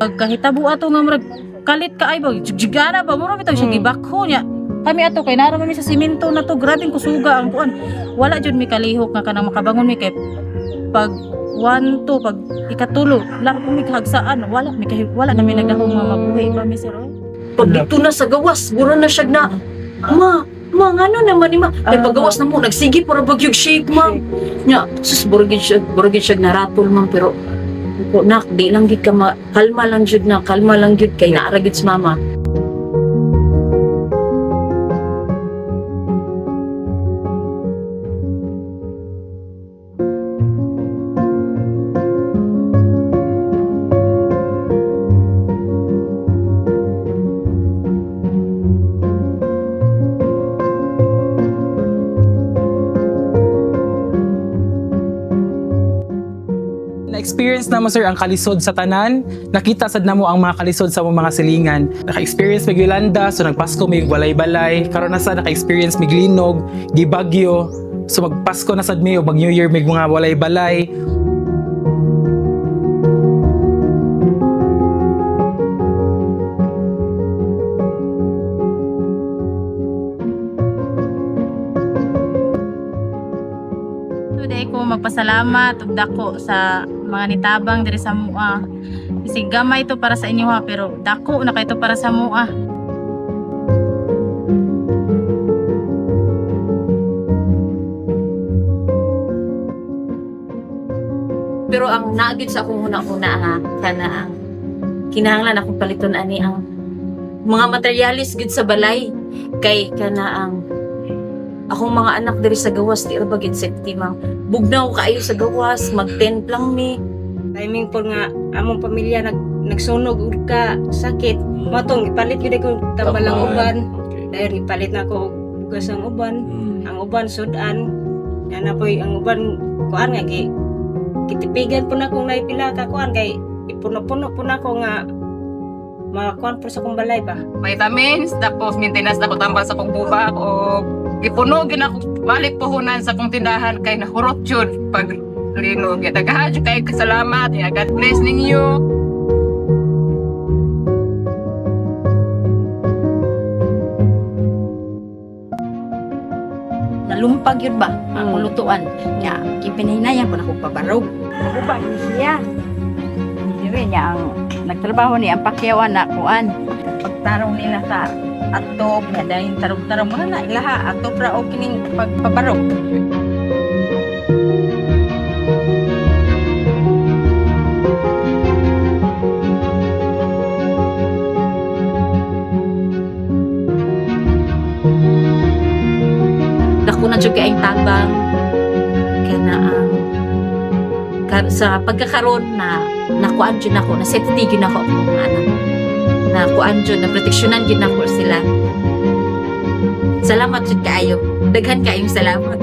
Kahitabo ato nga murag kalit ka ay ba jigjigana ba mura bitaw siya gibakho niya. Kami ato kay nara mi sa simento na to, grabing kusuga ang kuan. Wala jud mi kalihok nga kanang makabangon mi kay pag 1 to pag ikatulo lang mi kahagsaan wala na mi nagahong nga mabuhi pa mi sir. Pag dito na sa gawas, bura na siya na, ma, ano naman ni ma? Kay paggawas na mo, nagsigi para bagyog shake, ma. Nya, sus, buragin siya naratol, ma, pero, nak, di lang gid ka kalma lang gid kay naaragid sa mama. Na-experience na mo sir ang kalisod sa tanan, nakita sad namo ang mga kalisod sa mga silingan. Naka-experience mig Yolanda, so nagpasko mig balay-balay, karon na sa naka-experience mig linog, gibagyo. So magpasko na sad mi ug mag New Year mig mga balay-balay. Today ko magpasalamat ug dako sa mga nitabang diri sa mua. Kasi gamay to para sa inyo ha, pero dako na kay to para sa mua. Pero ang naagid sa akong una-una ha, kana ang kinahanglan akong paliton ani ang mga materialis gid sa balay kay kana ang akong mga anak diri sa gawas di ra ba gid safety mang bugnaw kaayo sa gawas mag-tent lang mi. Timing po nga among pamilya nagsunog ug ka sakit matong ipalit gyud ko tambalang uban dahil ipalit na ko ugas ang uban ang uban sudan na poy ang uban kuan nga kitipigan po na kung naipila ka kuan kay ipuno-puno po na ko nga makakuan po sa kong balay ba. Vitamins, tapos maintenance na ko tambal sa kong bubak o ipuno gina ko balik puhunan sa kong tindahan kay nahurot jud pag linog. Daghan jud kay salamat. God bless ninyo. Nalumpag yun ba ang lutuan nya kipinahinayan po na kong pabarog. Naguba ni siya. Dili niya ang nagtrabaho ni ang pakyawan na kuan. Pagtarong nila sa atop niya dahil tarong-tarong mga na ilaha atop ra o kining pagpabarog. Dako na jud kaayong tabang kana ang sa pagkakaroon na nakuan jud nako na safety jud nako ang mga anak na kuan jud na proteksyonan jud nako sila. Salamat jud kaayo, daghan kaayong salamat.